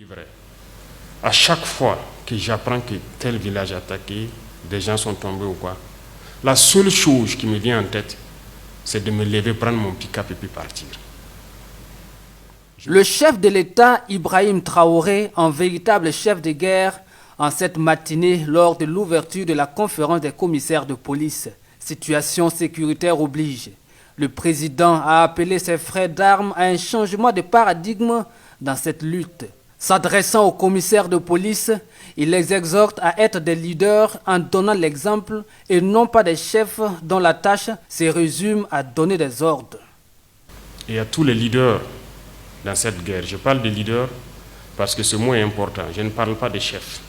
Vrai. À chaque fois que j'apprends que tel village est attaqué, des gens sont tombés ou quoi, la seule chose qui me vient en tête, c'est de me lever, prendre mon pick-up et puis partir. Le chef de l'État, Ibrahim Traoré, en véritable chef de guerre, en cette matinée lors de l'ouverture de la conférence des commissaires de police. Situation sécuritaire oblige. Le président a appelé ses frères d'armes à un changement de paradigme dans cette lutte. S'adressant aux commissaires de police, il les exhorte à être des leaders en donnant l'exemple et non pas des chefs dont la tâche se résume à donner des ordres. Et à tous les leaders dans cette guerre, je parle de leaders parce que ce mot est important, je ne parle pas de chefs.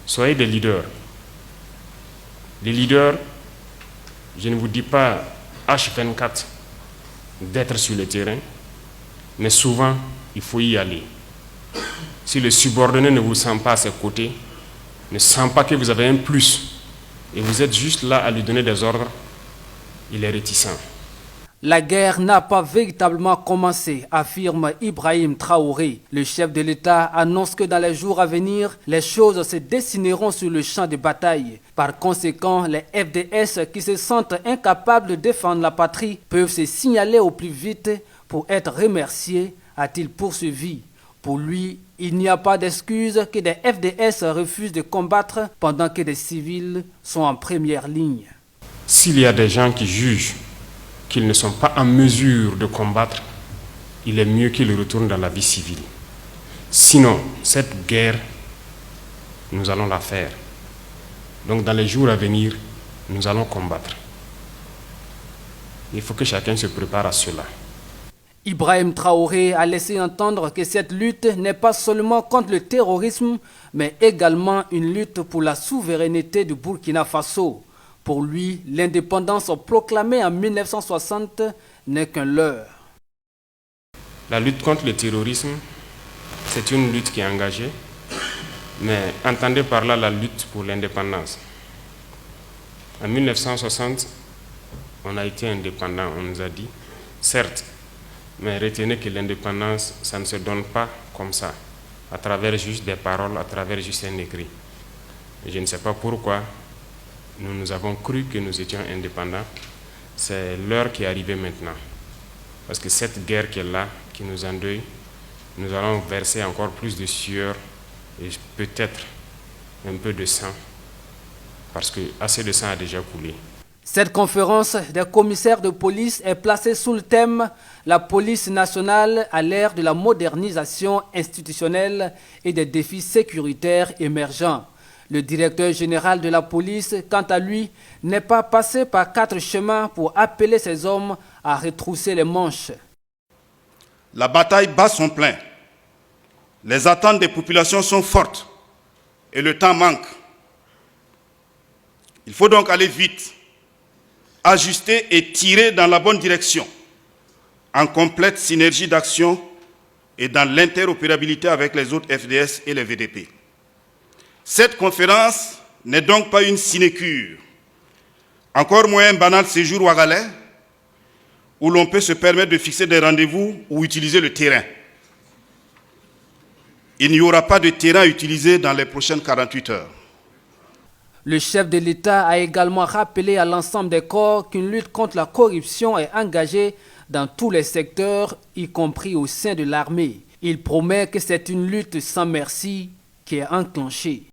Soyez des leaders. Les leaders, je ne vous dis pas H24 d'être sur le terrain, mais souvent, il faut y aller. Si le subordonné ne vous sent pas à ses côtés, ne sent pas que vous avez un plus, et vous êtes juste là à lui donner des ordres, il est réticent. La guerre n'a pas véritablement commencé, affirme Ibrahim Traoré. Le chef de l'État annonce que dans les jours à venir, les choses se dessineront sur le champ de bataille. Par conséquent, les FDS qui se sentent incapables de défendre la patrie peuvent se signaler au plus vite pour être remerciés, a-t-il poursuivi. Pour lui, il n'y a pas d'excuse que des FDS refusent de combattre pendant que des civils sont en première ligne. S'il y a des gens qui jugent qu'ils ne sont pas en mesure de combattre, il est mieux qu'ils retournent dans la vie civile. Sinon, cette guerre, nous allons la faire. Donc dans les jours à venir, nous allons combattre. Il faut que chacun se prépare à cela. Ibrahim Traoré a laissé entendre que cette lutte n'est pas seulement contre le terrorisme, mais également une lutte pour la souveraineté du Burkina Faso. Pour lui, l'indépendance proclamée en 1960 n'est qu'un leurre. La lutte contre le terrorisme, c'est une lutte qui est engagée, mais entendez par là la lutte pour l'indépendance. En 1960, on a été indépendant, on nous a dit, certes, mais retenez que l'indépendance, ça ne se donne pas comme ça, à travers juste des paroles, à travers juste un écrit. Et je ne sais pas pourquoi nous avons cru que nous étions indépendants. C'est l'heure qui est arrivée maintenant. Parce que cette guerre qui est là, qui nous endeuille, nous allons verser encore plus de sueur et peut-être un peu de sang, parce que assez de sang a déjà coulé. Cette conférence des commissaires de police est placée sous le thème « La police nationale à l'ère de la modernisation institutionnelle et des défis sécuritaires émergents ». Le directeur général de la police, quant à lui, n'est pas passé par 4 chemins pour appeler ses hommes à retrousser les manches. La bataille bat son plein. Les attentes des populations sont fortes et le temps manque. Il faut donc aller vite, ajuster et tirer dans la bonne direction, en complète synergie d'action et dans l'interopérabilité avec les autres FDS et les VDP. Cette conférence n'est donc pas une sinécure, encore moins un banal séjour ouagalais, où l'on peut se permettre de fixer des rendez-vous ou utiliser le terrain. Il n'y aura pas de terrain utilisé dans les prochaines 48 heures. Le chef de l'État a également rappelé à l'ensemble des corps qu'une lutte contre la corruption est engagée dans tous les secteurs, y compris au sein de l'armée. Il promet que c'est une lutte sans merci qui est enclenchée.